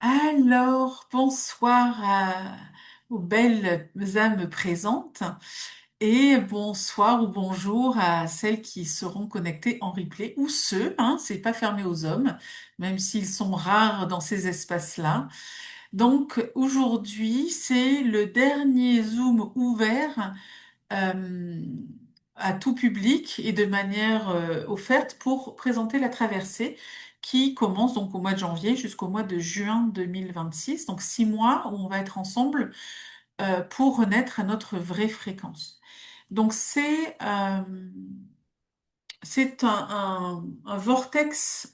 Alors, bonsoir aux belles âmes présentes et bonsoir ou bonjour à celles qui seront connectées en replay ou ceux, c'est pas fermé aux hommes, même s'ils sont rares dans ces espaces-là. Donc aujourd'hui, c'est le dernier Zoom ouvert euh, à tout public et de manière offerte pour présenter la traversée qui commence donc au mois de janvier jusqu'au mois de juin 2026. Donc 6 mois où on va être ensemble pour renaître à notre vraie fréquence. Donc c'est un vortex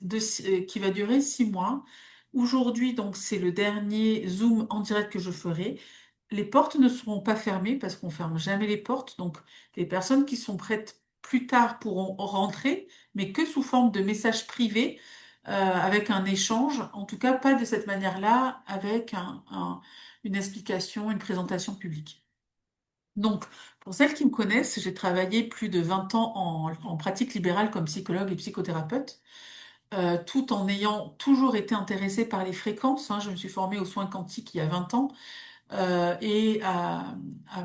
qui va durer 6 mois. Aujourd'hui, donc, c'est le dernier Zoom en direct que je ferai. Les portes ne seront pas fermées parce qu'on ferme jamais les portes. Donc, les personnes qui sont prêtes plus tard pourront rentrer, mais que sous forme de messages privés, avec un échange. En tout cas, pas de cette manière-là, avec une explication, une présentation publique. Donc, pour celles qui me connaissent, j'ai travaillé plus de 20 ans en pratique libérale comme psychologue et psychothérapeute, tout en ayant toujours été intéressée par les fréquences, hein. Je me suis formée aux soins quantiques il y a 20 ans et à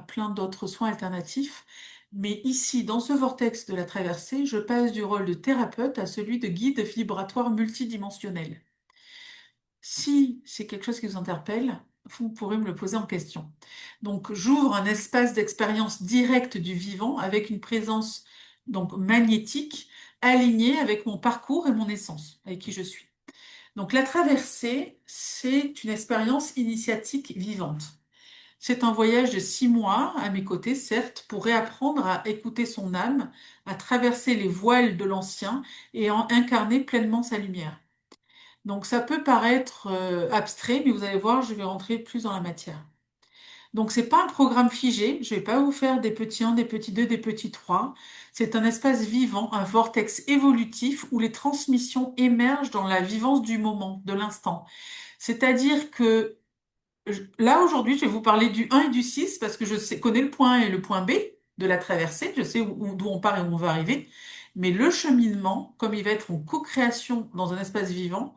plein d'autres soins alternatifs. Mais ici, dans ce vortex de la traversée, je passe du rôle de thérapeute à celui de guide vibratoire multidimensionnel. Si c'est quelque chose qui vous interpelle, vous pourrez me le poser en question. Donc, j'ouvre un espace d'expérience directe du vivant avec une présence donc magnétique alignée avec mon parcours et mon essence, avec qui je suis. Donc, la traversée, c'est une expérience initiatique vivante. C'est un voyage de 6 mois à mes côtés, certes, pour réapprendre à écouter son âme, à traverser les voiles de l'ancien et à incarner pleinement sa lumière. Donc ça peut paraître abstrait, mais vous allez voir, je vais rentrer plus dans la matière. Donc c'est pas un programme figé, je vais pas vous faire des petits 1, des petits 2, des petits 3. C'est un espace vivant, un vortex évolutif où les transmissions émergent dans la vivance du moment, de l'instant. C'est-à-dire que là aujourd'hui, je vais vous parler du 1 et du 6 parce que connais le point A et le point B de la traversée, je sais d'où on part et où on va arriver. Mais le cheminement, comme il va être en co-création dans un espace vivant,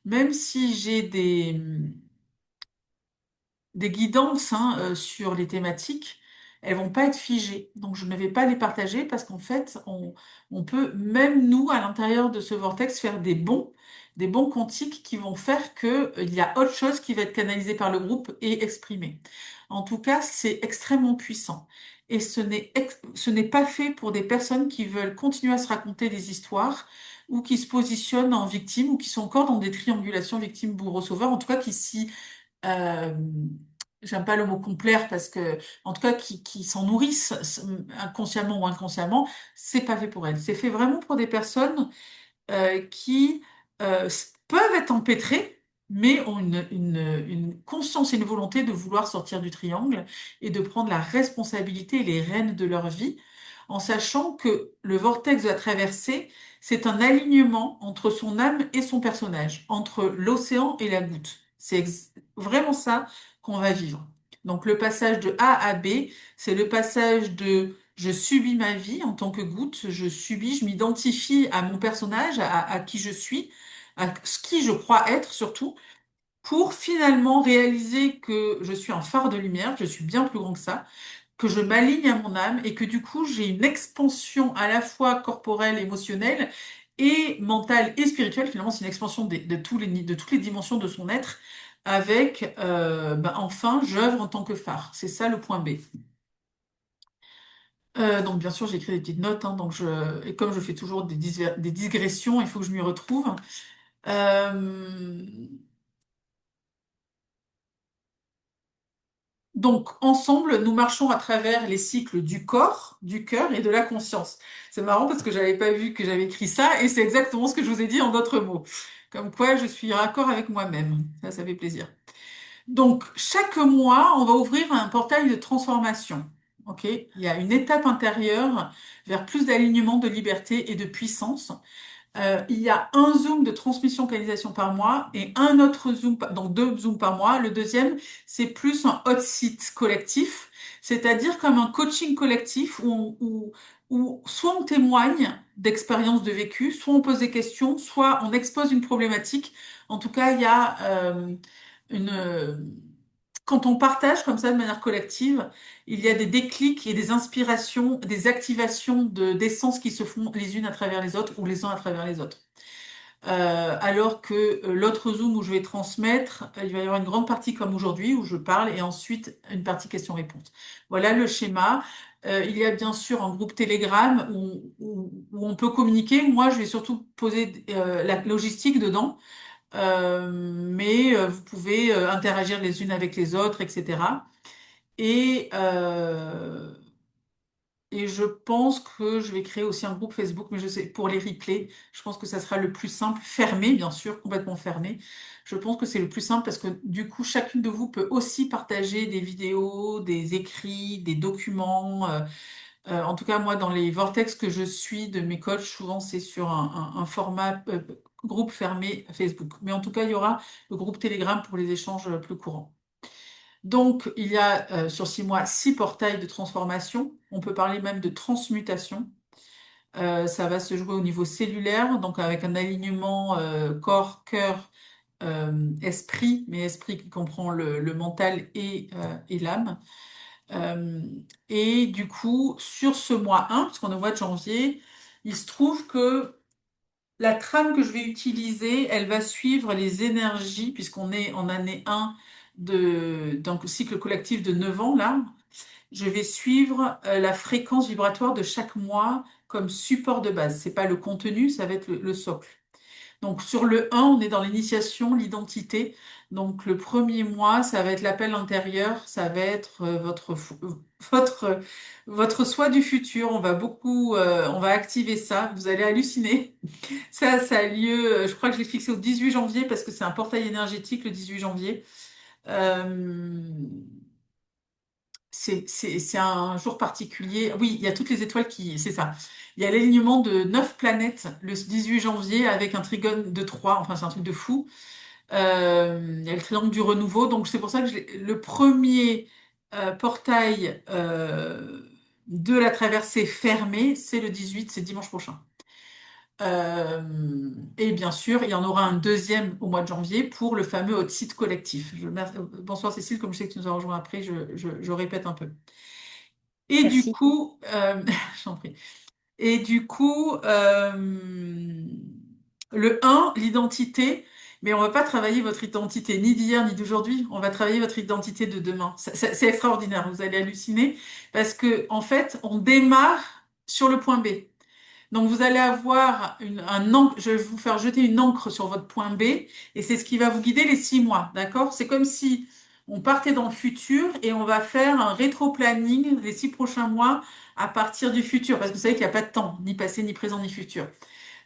même si j'ai des guidances sur les thématiques, elles vont pas être figées. Donc je ne vais pas les partager parce qu'en fait, on peut, même nous, à l'intérieur de ce vortex, faire des bons quantiques qui vont faire que il y a autre chose qui va être canalisé par le groupe et exprimé. En tout cas, c'est extrêmement puissant. Et ce n'est pas fait pour des personnes qui veulent continuer à se raconter des histoires ou qui se positionnent en victime ou qui sont encore dans des triangulations victime-bourreau-sauveur, en tout cas qui s'y euh, j'aime pas le mot complaire parce que, en tout cas, qui s'en nourrissent inconsciemment ou inconsciemment, c'est pas fait pour elles. C'est fait vraiment pour des personnes qui peuvent être empêtrées, mais ont une conscience et une volonté de vouloir sortir du triangle et de prendre la responsabilité et les rênes de leur vie, en sachant que le vortex de la traversée, c'est un alignement entre son âme et son personnage, entre l'océan et la goutte. Vraiment ça qu'on va vivre. Donc le passage de A à B, c'est le passage de je subis ma vie en tant que goutte, je subis, je m'identifie à mon personnage, à qui je suis, à ce qui je crois être surtout, pour finalement réaliser que je suis un phare de lumière, que je suis bien plus grand que ça, que je m'aligne à mon âme et que du coup j'ai une expansion à la fois corporelle, émotionnelle et mentale et spirituelle. Finalement, c'est une expansion de toutes les dimensions de son être avec, enfin, j'œuvre en tant que phare. C'est ça le point B. Donc bien sûr, j'ai écrit des petites notes, et comme je fais toujours des digressions, il faut que je m'y retrouve. Euh, donc ensemble, nous marchons à travers les cycles du corps, du cœur et de la conscience. C'est marrant parce que j'avais pas vu que j'avais écrit ça et c'est exactement ce que je vous ai dit en d'autres mots. Comme quoi, je suis raccord avec moi-même. Ça fait plaisir. Donc, chaque mois, on va ouvrir un portail de transformation. OK? Il y a une étape intérieure vers plus d'alignement, de liberté et de puissance. Il y a un Zoom de transmission canalisation par mois et un autre Zoom, donc 2 Zooms par mois. Le deuxième, c'est plus un hot seat collectif, c'est-à-dire comme un coaching collectif où soit on témoigne d'expériences de vécu, soit on pose des questions, soit on expose une problématique. En tout cas, il y a une... quand on partage comme ça de manière collective, il y a des déclics et des inspirations, des activations d'essence qui se font les unes à travers les autres ou les uns à travers les autres. Alors que l'autre Zoom où je vais transmettre, il va y avoir une grande partie comme aujourd'hui où je parle et ensuite une partie questions-réponses. Voilà le schéma. Il y a bien sûr un groupe Telegram où on peut communiquer. Moi, je vais surtout poser la logistique dedans, mais vous pouvez interagir les unes avec les autres, etc. Et, euh, et je pense que je vais créer aussi un groupe Facebook, mais je sais, pour les replays, je pense que ça sera le plus simple, fermé, bien sûr, complètement fermé. Je pense que c'est le plus simple parce que du coup, chacune de vous peut aussi partager des vidéos, des écrits, des documents. En tout cas, moi, dans les vortex que je suis de mes coachs, souvent, c'est sur un format groupe fermé Facebook. Mais en tout cas, il y aura le groupe Telegram pour les échanges plus courants. Donc, il y a sur 6 mois 6 portails de transformation. On peut parler même de transmutation. Ça va se jouer au niveau cellulaire, donc avec un alignement corps, cœur, esprit, mais esprit qui comprend le mental et l'âme. Euh, et du coup, sur ce mois 1, parce qu'on est au mois de janvier, il se trouve que la trame que je vais utiliser, elle va suivre les énergies, puisqu'on est en année 1 donc, le cycle collectif de 9 ans, là. Je vais suivre la fréquence vibratoire de chaque mois comme support de base. C'est pas le contenu, ça va être le socle. Donc sur le 1, on est dans l'initiation, l'identité. Donc le premier mois, ça va être l'appel intérieur, ça va être votre votre soi du futur. On va activer ça. Vous allez halluciner. Ça a lieu. Je crois que je l'ai fixé au 18 janvier parce que c'est un portail énergétique le 18 janvier. Euh, c'est un jour particulier. Oui, il y a toutes les étoiles c'est ça. Il y a l'alignement de 9 planètes le 18 janvier avec un trigone de 3. Enfin, c'est un truc de fou. Il y a le triangle du renouveau. Donc, c'est pour ça que le premier portail de la traversée fermée, c'est le 18, c'est dimanche prochain. Et bien sûr, il y en aura un deuxième au mois de janvier pour le fameux hot site collectif. Bonsoir Cécile, comme je sais que tu nous as rejoint après, je répète un peu. Et du Merci. coup, j'en prie. Et du coup, le un, l'identité, mais on va pas travailler votre identité ni d'hier ni d'aujourd'hui, on va travailler votre identité de demain. C'est extraordinaire, vous allez halluciner, parce que en fait, on démarre sur le point B. Donc vous allez avoir un encre, je vais vous faire jeter une encre sur votre point B et c'est ce qui va vous guider les 6 mois, d'accord? C'est comme si on partait dans le futur et on va faire un rétro-planning les 6 prochains mois à partir du futur, parce que vous savez qu'il n'y a pas de temps, ni passé, ni présent, ni futur.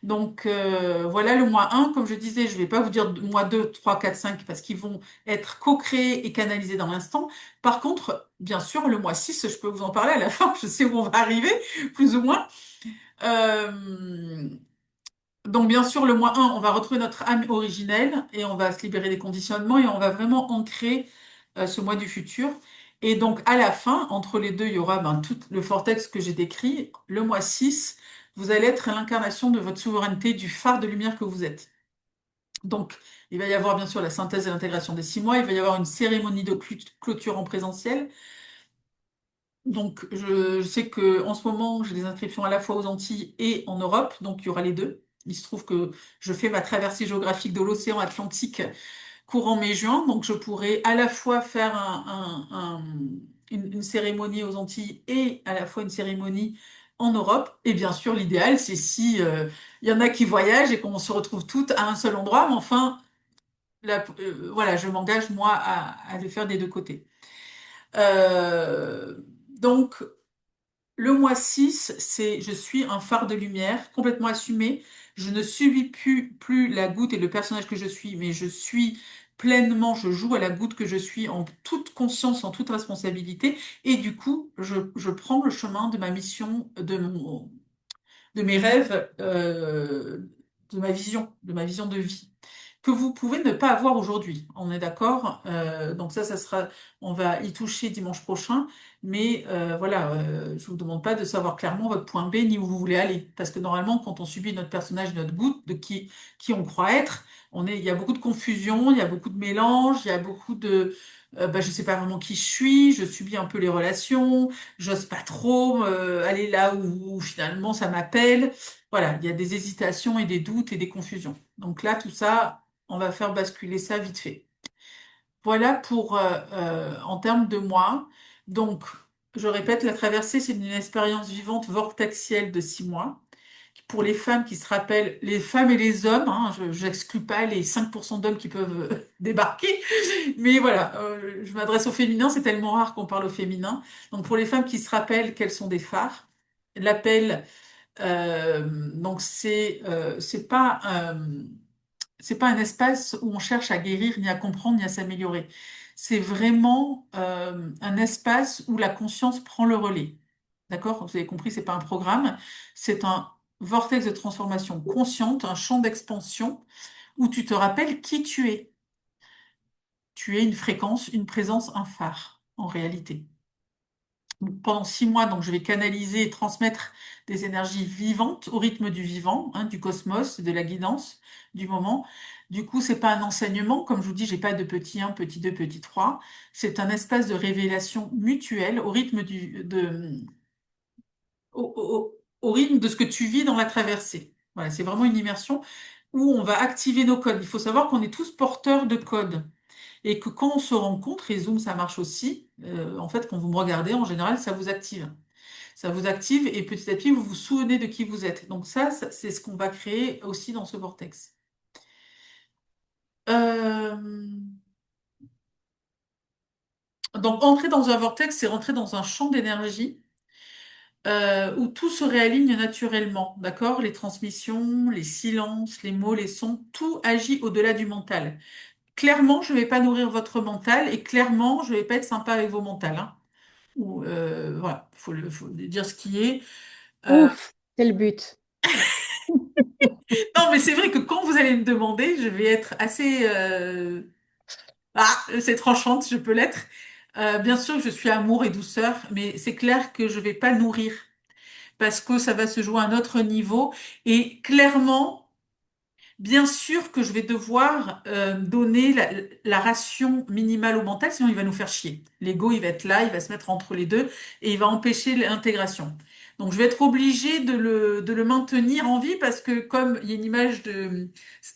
Donc voilà le mois 1, comme je disais, je ne vais pas vous dire mois 2, 3, 4, 5 parce qu'ils vont être co-créés et canalisés dans l'instant. Par contre, bien sûr, le mois 6, je peux vous en parler à la fin, je sais où on va arriver, plus ou moins. Euh, donc, bien sûr, le mois 1, on va retrouver notre âme originelle et on va se libérer des conditionnements et on va vraiment ancrer ce mois du futur. Et donc, à la fin, entre les deux, il y aura tout le vortex que j'ai décrit. Le mois 6, vous allez être l'incarnation de votre souveraineté, du phare de lumière que vous êtes. Donc, il va y avoir bien sûr la synthèse et l'intégration des 6 mois. Il va y avoir une cérémonie de clôture en présentiel. Donc, je sais que en ce moment, j'ai des inscriptions à la fois aux Antilles et en Europe, donc il y aura les deux. Il se trouve que je fais ma traversée géographique de l'océan Atlantique courant mai-juin, donc je pourrai à la fois faire une cérémonie aux Antilles et à la fois une cérémonie en Europe. Et bien sûr, l'idéal, c'est si il y en a qui voyagent et qu'on se retrouve toutes à un seul endroit, mais enfin, voilà, je m'engage moi à le faire des deux côtés. Euh, donc, le mois 6, c'est je suis un phare de lumière complètement assumé. Je ne subis plus la goutte et le personnage que je suis, mais je suis pleinement, je joue à la goutte que je suis en toute conscience, en toute responsabilité. Et du coup, je prends le chemin de ma mission, de mes rêves, de ma vision de vie. que vous pouvez ne pas avoir aujourd'hui. On est d'accord? Donc ça sera, on va y toucher dimanche prochain. Mais voilà, je vous demande pas de savoir clairement votre point B ni où vous voulez aller. Parce que normalement, quand on subit notre personnage, notre goutte, de qui on croit être, il y a beaucoup de confusion, il y a beaucoup de mélange, il y a beaucoup de, je sais pas vraiment qui je subis un peu les relations, j'ose pas trop aller là où finalement ça m'appelle. Voilà, il y a des hésitations et des doutes et des confusions. Donc là, tout ça, on va faire basculer ça vite fait. Voilà pour en termes de moi. Donc, je répète, la traversée, c'est une expérience vivante vortexielle de 6 mois. Pour les femmes qui se rappellent, les femmes et les hommes, hein, je n'exclus pas les 5% d'hommes qui peuvent débarquer, mais voilà, je m'adresse au féminin, c'est tellement rare qu'on parle au féminin. Donc pour les femmes qui se rappellent qu'elles sont des phares, l'appel, donc c'est pas un espace où on cherche à guérir, ni à comprendre, ni à s'améliorer. C'est vraiment un espace où la conscience prend le relais. D'accord? Vous avez compris, c'est pas un programme, c'est un vortex de transformation consciente, un champ d'expansion où tu te rappelles qui tu es. Tu es une fréquence, une présence, un phare, en réalité. Donc, pendant 6 mois, donc, je vais canaliser et transmettre des énergies vivantes au rythme du vivant, hein, du cosmos, de la guidance du moment. Du coup, c'est pas un enseignement, comme je vous dis, j'ai pas de petit 1, petit 2, petit 3. C'est un espace de révélation mutuelle au rythme au rythme de ce que tu vis dans la traversée. Voilà, c'est vraiment une immersion où on va activer nos codes. Il faut savoir qu'on est tous porteurs de codes. Et que quand on se rencontre, et Zoom, ça marche aussi, en fait, quand vous me regardez, en général, ça vous active. Ça vous active et petit à petit, vous vous souvenez de qui vous êtes. Donc c'est ce qu'on va créer aussi dans ce vortex. Euh, donc, entrer dans un vortex, c'est rentrer dans un champ d'énergie où tout se réaligne naturellement, d'accord? Les transmissions, les silences, les mots, les sons, tout agit au-delà du mental. Clairement, je ne vais pas nourrir votre mental et clairement, je ne vais pas être sympa avec vos mentales, hein. Ou, voilà, faut le dire ce qui est. Euh, Ouf, c'est le but. non, mais c'est vrai que quand vous allez me demander, je vais être assez c'est tranchante, je peux l'être. Bien sûr que je suis amour et douceur, mais c'est clair que je vais pas nourrir parce que ça va se jouer à un autre niveau et clairement. Bien sûr que je vais devoir donner la ration minimale au mental, sinon il va nous faire chier. L'ego, il va être là, il va se mettre entre les deux et il va empêcher l'intégration. Donc je vais être obligée de le maintenir en vie parce que comme il y a une image de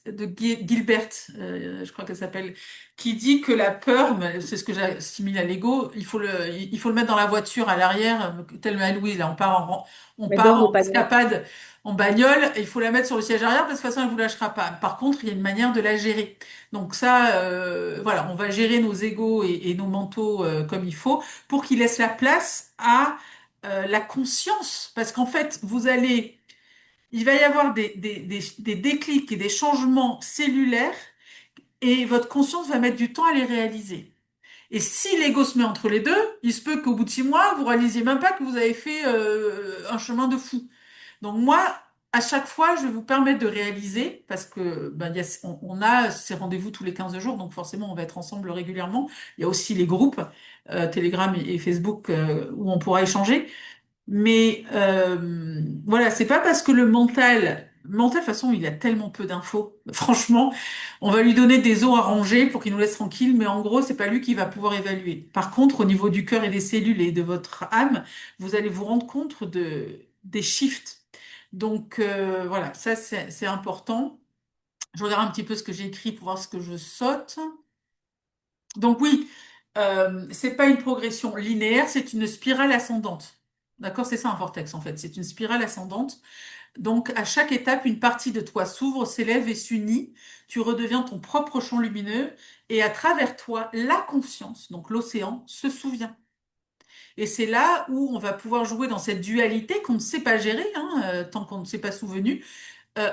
Gilbert, je crois qu'elle s'appelle, qui dit que la peur, mais c'est ce que j'assimile à l'ego, il faut le mettre dans la voiture à l'arrière, tel Louis, là on Mais part d'or ou en pas d'or. escapade en bagnole, et il faut la mettre sur le siège arrière parce que de toute façon, elle vous lâchera pas. Par contre, il y a une manière de la gérer. Donc ça, voilà, on va gérer nos égos et nos mentaux comme il faut pour qu'ils laissent la place à la conscience. Parce qu'en fait, il va y avoir des déclics et des changements cellulaires et votre conscience va mettre du temps à les réaliser. Et si l'ego se met entre les deux, il se peut qu'au bout de 6 mois, vous réalisiez même pas que vous avez fait un chemin de fou. Donc moi, à chaque fois, je vais vous permettre de réaliser, parce que on a ces rendez-vous tous les 15 jours, donc forcément, on va être ensemble régulièrement. Il y a aussi les groupes Telegram et Facebook où on pourra échanger. Mais voilà, c'est pas parce que le mental, de toute façon, il a tellement peu d'infos. Franchement, on va lui donner des os à ranger pour qu'il nous laisse tranquille, mais en gros, c'est pas lui qui va pouvoir évaluer. Par contre, au niveau du cœur et des cellules et de votre âme, vous allez vous rendre compte des shifts. Donc voilà, ça c'est important. Je regarde un petit peu ce que j'ai écrit pour voir ce que je saute. Donc oui, c'est pas une progression linéaire, c'est une spirale ascendante. D'accord? C'est ça un vortex en fait. C'est une spirale ascendante. Donc à chaque étape, une partie de toi s'ouvre, s'élève et s'unit. Tu redeviens ton propre champ lumineux et à travers toi, la conscience, donc l'océan, se souvient. Et c'est là où on va pouvoir jouer dans cette dualité qu'on ne sait pas gérer, hein, tant qu'on ne s'est pas souvenu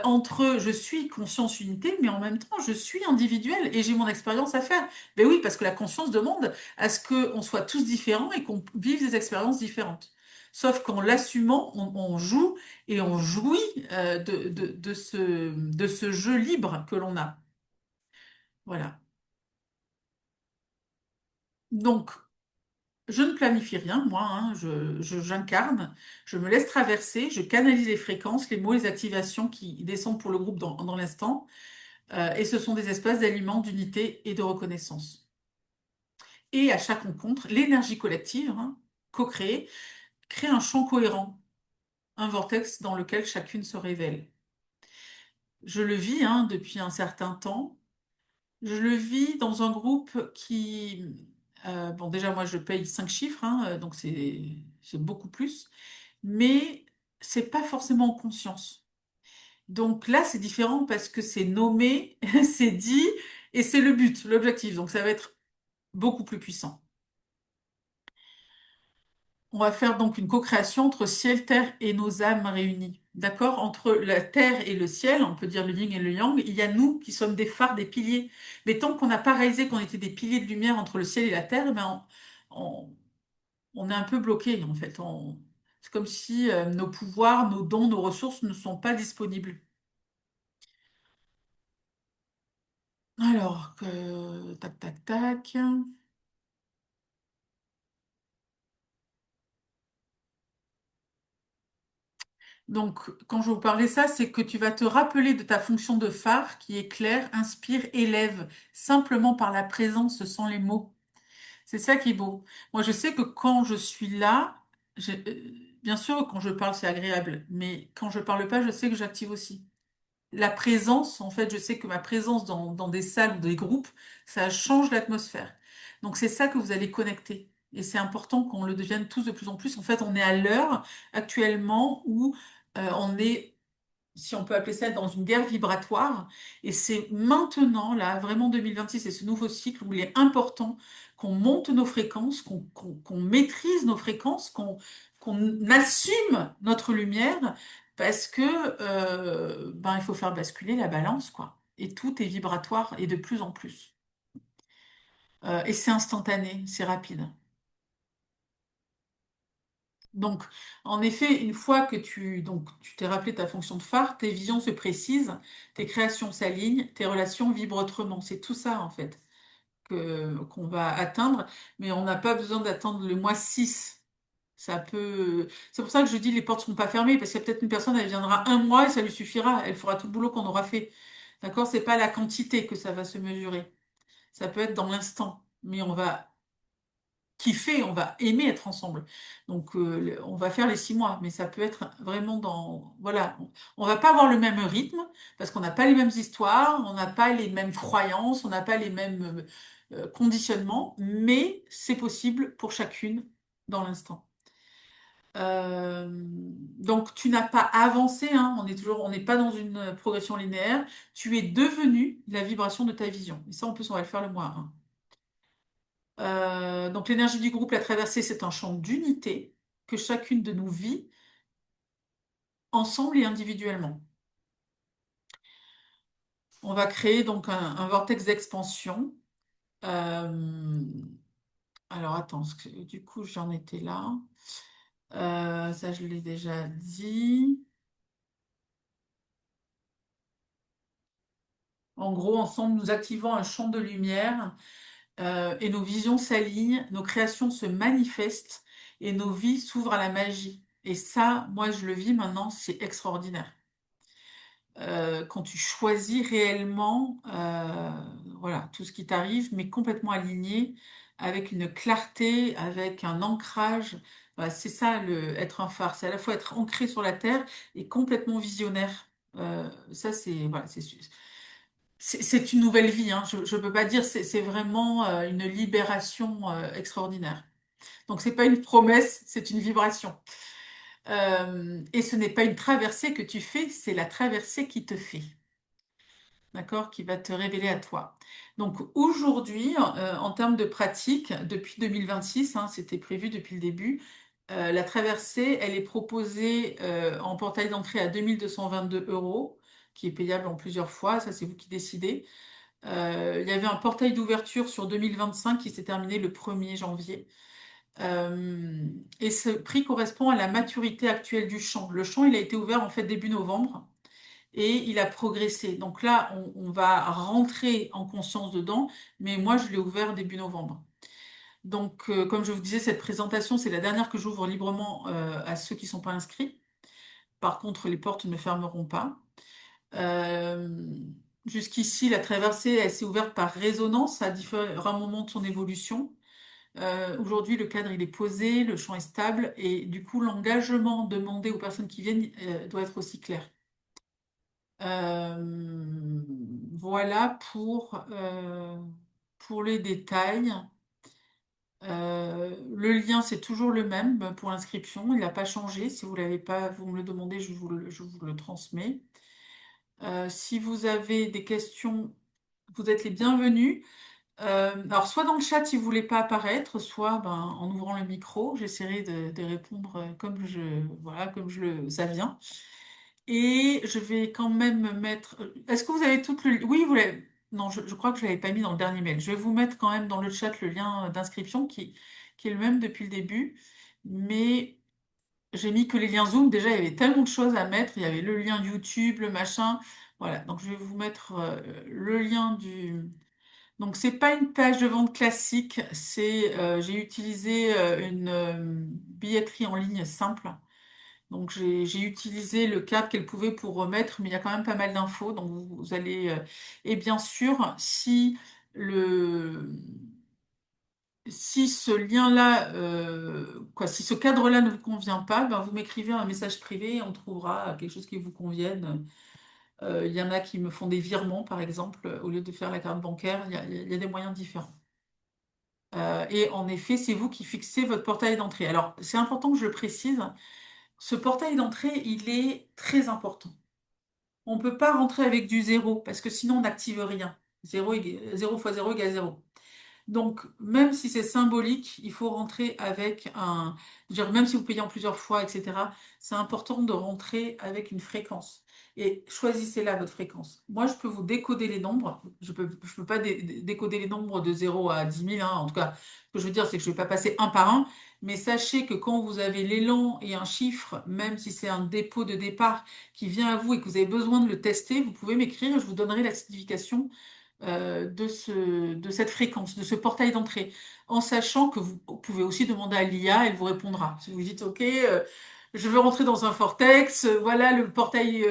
entre je suis conscience unité, mais en même temps je suis individuel et j'ai mon expérience à faire. Ben oui, parce que la conscience demande à ce qu'on soit tous différents et qu'on vive des expériences différentes. Sauf qu'en l'assumant, on joue et on jouit de ce jeu libre que l'on a. Voilà. Donc, je ne planifie rien, moi, hein, j'incarne, je me laisse traverser, je canalise les fréquences, les mots, les activations qui descendent pour le groupe dans l'instant, et ce sont des espaces d'aliments, d'unité et de reconnaissance. Et à chaque rencontre, l'énergie collective, hein, co-créée, crée un champ cohérent, un vortex dans lequel chacune se révèle. Je le vis, hein, depuis un certain temps. Je le vis dans un groupe qui... bon, déjà, moi, je paye 5 chiffres, hein, donc c'est beaucoup plus. Mais c'est pas forcément en conscience. Donc là, c'est différent parce que c'est nommé, c'est dit, et c'est le but, l'objectif. Donc ça va être beaucoup plus puissant. On va faire donc une co-création entre ciel, terre et nos âmes réunies. D'accord? Entre la terre et le ciel, on peut dire le yin et le yang, il y a nous qui sommes des phares, des piliers. Mais tant qu'on n'a pas réalisé qu'on était des piliers de lumière entre le ciel et la terre, eh ben on, on est un peu bloqué en fait. C'est comme si nos pouvoirs, nos dons, nos ressources ne sont pas disponibles. Alors, tac, tac, tac. Donc, quand je vous parlais ça, c'est que tu vas te rappeler de ta fonction de phare qui éclaire, inspire, élève, simplement par la présence, sans les mots. C'est ça qui est beau. Moi, je sais que quand je suis là, bien sûr, quand je parle, c'est agréable, mais quand je parle pas, je sais que j'active aussi. La présence, en fait, je sais que ma présence dans des salles ou des groupes, ça change l'atmosphère. Donc c'est ça que vous allez connecter. Et c'est important qu'on le devienne tous de plus en plus. En fait, on est à l'heure actuellement où on est, si on peut appeler ça, dans une guerre vibratoire. Et c'est maintenant, là, vraiment 2026, c'est ce nouveau cycle où il est important qu'on monte nos fréquences, qu'on maîtrise nos fréquences, qu'on assume notre lumière, parce que ben, il faut faire basculer la balance, quoi. Et tout est vibratoire et de plus en plus. Et c'est instantané, c'est rapide. Donc, en effet, une fois que tu t'es rappelé ta fonction de phare, tes visions se précisent, tes créations s'alignent, tes relations vibrent autrement. C'est tout ça, en fait, qu'on va atteindre, mais on n'a pas besoin d'attendre le mois 6. Ça peut... C'est pour ça que je dis les portes ne seront pas fermées, parce qu'il y a peut-être une personne, elle viendra un mois et ça lui suffira. Elle fera tout le boulot qu'on aura fait. D'accord? C'est pas la quantité que ça va se mesurer. Ça peut être dans l'instant, mais on va kiffer, on va aimer être ensemble. Donc, on va faire les 6 mois, mais ça peut être vraiment dans... Voilà, on va pas avoir le même rythme, parce qu'on n'a pas les mêmes histoires, on n'a pas les mêmes croyances, on n'a pas les mêmes conditionnements, mais c'est possible pour chacune dans l'instant. Donc, tu n'as pas avancé, hein, on n'est pas dans une progression linéaire, tu es devenu la vibration de ta vision. Et ça, en plus, on va le faire le mois 1. Donc l'énergie du groupe, la traversée, c'est un champ d'unité que chacune de nous vit ensemble et individuellement. On va créer donc un vortex d'expansion. Euh, alors attends, parce que du coup j'en étais là. Ça je l'ai déjà dit. En gros, ensemble, nous activons un champ de lumière et nos visions s'alignent, nos créations se manifestent et nos vies s'ouvrent à la magie. Et ça, moi je le vis maintenant, c'est extraordinaire. Quand tu choisis réellement voilà, tout ce qui t'arrive, mais complètement aligné, avec une clarté, avec un ancrage. Voilà, c'est ça, être un phare. C'est à la fois être ancré sur la terre et complètement visionnaire. Ça, c'est voilà, c'est une nouvelle vie, hein. Je ne peux pas dire, c'est vraiment une libération extraordinaire. Donc, c'est pas une promesse, c'est une vibration. Et ce n'est pas une traversée que tu fais, c'est la traversée qui te fait, d'accord, qui va te révéler à toi. Donc aujourd'hui, en termes de pratique, depuis 2026, hein, c'était prévu depuis le début, la traversée, elle est proposée en portail d'entrée à 2 222 €, qui est payable en plusieurs fois, ça c'est vous qui décidez. Il y avait un portail d'ouverture sur 2025 qui s'est terminé le 1er janvier. Et ce prix correspond à la maturité actuelle du champ. Le champ, il a été ouvert en fait début novembre. et il a progressé. Donc là, on va rentrer en conscience dedans, mais moi, je l'ai ouvert début novembre. Donc, comme je vous disais, cette présentation, c'est la dernière que j'ouvre librement à ceux qui ne sont pas inscrits. Par contre, les portes ne fermeront pas. Euh, Jusqu'ici, la traversée, elle s'est ouverte par résonance à différents moments de son évolution. Aujourd'hui, le cadre, il est posé, le champ est stable, et du coup, l'engagement demandé aux personnes qui viennent doit être aussi clair. Voilà pour les détails. Le lien, c'est toujours le même pour l'inscription. Il n'a pas changé. Si vous l'avez pas, vous me le demandez, je vous le transmets. Si vous avez des questions, vous êtes les bienvenus. Alors, soit dans le chat si vous voulez pas apparaître, soit ben, en ouvrant le micro, j'essaierai de répondre voilà, ça vient. Et je vais quand même mettre. Est-ce que vous avez tout le. Oui, vous l'avez. Non, je crois que je ne l'avais pas mis dans le dernier mail. Je vais vous mettre quand même dans le chat le lien d'inscription qui est le même depuis le début. Mais j'ai mis que les liens Zoom. Déjà, il y avait tellement de choses à mettre. Il y avait le lien YouTube, le machin. Voilà. Donc, je vais vous mettre le lien du. Donc, c'est pas une page de vente classique. J'ai utilisé une billetterie en ligne simple. Donc j'ai utilisé le cadre qu'elle pouvait pour remettre, mais il y a quand même pas mal d'infos. Donc vous allez et bien sûr le si ce lien-là si ce cadre-là ne vous convient pas, ben vous m'écrivez un message privé et on trouvera quelque chose qui vous convienne. Il y en a qui me font des virements par exemple au lieu de faire la carte bancaire. Il y a des moyens différents. Et en effet, c'est vous qui fixez votre portail d'entrée. Alors c'est important que je le précise. Ce portail d'entrée, il est très important. On ne peut pas rentrer avec du zéro parce que sinon on n'active rien. Zéro fois zéro égale zéro. Donc, même si c'est symbolique, il faut rentrer avec je veux dire, même si vous payez en plusieurs fois, etc., c'est important de rentrer avec une fréquence. Et choisissez là votre fréquence. Moi, je peux vous décoder les nombres. Je peux pas décoder les nombres de 0 à 10 000, hein. En tout cas, ce que je veux dire, c'est que je ne vais pas passer un par un. Mais sachez que quand vous avez l'élan et un chiffre, même si c'est un dépôt de départ qui vient à vous et que vous avez besoin de le tester, vous pouvez m'écrire et je vous donnerai la signification de cette fréquence, de ce portail d'entrée, en sachant que vous pouvez aussi demander à l'IA, elle vous répondra. Si vous dites, OK, je veux rentrer dans un vortex, voilà le portail,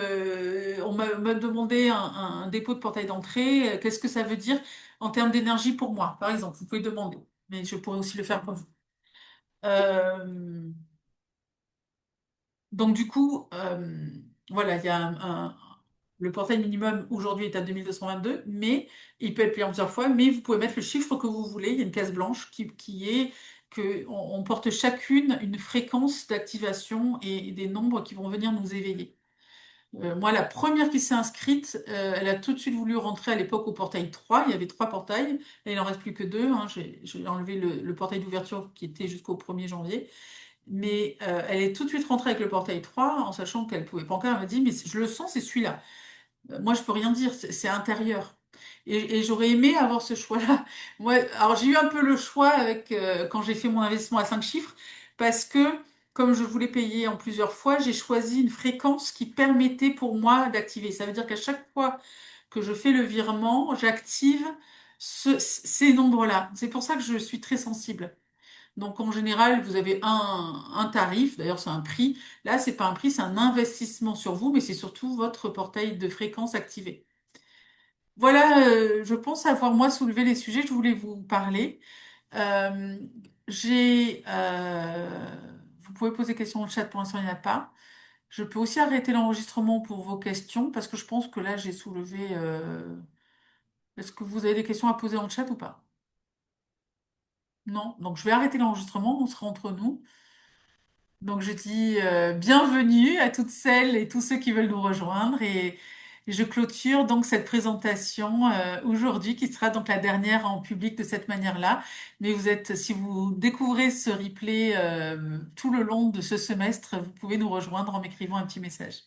m'a demandé un dépôt de portail d'entrée, qu'est-ce que ça veut dire en termes d'énergie pour moi, par exemple, vous pouvez demander, mais je pourrais aussi le faire pour vous. Euh, donc du coup, voilà, il y a le portail minimum aujourd'hui est à 2222, mais il peut être payé en plusieurs fois, mais vous pouvez mettre le chiffre que vous voulez. Il y a une case blanche qui est que on porte chacune une fréquence d'activation et des nombres qui vont venir nous éveiller. Moi, la première qui s'est inscrite, elle a tout de suite voulu rentrer à l'époque au portail 3. Il y avait trois portails, et il n'en reste plus que deux, hein. J'ai enlevé le portail d'ouverture qui était jusqu'au 1er janvier. Mais elle est tout de suite rentrée avec le portail 3 en sachant qu'elle pouvait pas encore. Elle m'a dit, mais je le sens, c'est celui-là. Moi, je peux rien dire, c'est intérieur. Et j'aurais aimé avoir ce choix-là. Moi, alors j'ai eu un peu le choix avec quand j'ai fait mon investissement à 5 chiffres, parce que comme je voulais payer en plusieurs fois, j'ai choisi une fréquence qui permettait pour moi d'activer. Ça veut dire qu'à chaque fois que je fais le virement, j'active ces nombres-là. C'est pour ça que je suis très sensible. Donc en général, vous avez un tarif, d'ailleurs c'est un prix. Là, c'est pas un prix, c'est un investissement sur vous, mais c'est surtout votre portail de fréquence activé. Voilà, je pense avoir moi soulevé les sujets que je voulais vous parler. Euh, vous pouvez poser des questions dans le chat, pour l'instant il n'y en a pas. Je peux aussi arrêter l'enregistrement pour vos questions parce que je pense que là j'ai soulevé. Est-ce que vous avez des questions à poser dans le chat ou pas? Non. Donc je vais arrêter l'enregistrement, on sera entre nous. Donc je dis bienvenue à toutes celles et tous ceux qui veulent nous rejoindre et je clôture donc cette présentation aujourd'hui qui sera donc la dernière en public de cette manière-là. Mais si vous découvrez ce replay tout le long de ce semestre, vous pouvez nous rejoindre en m'écrivant un petit message.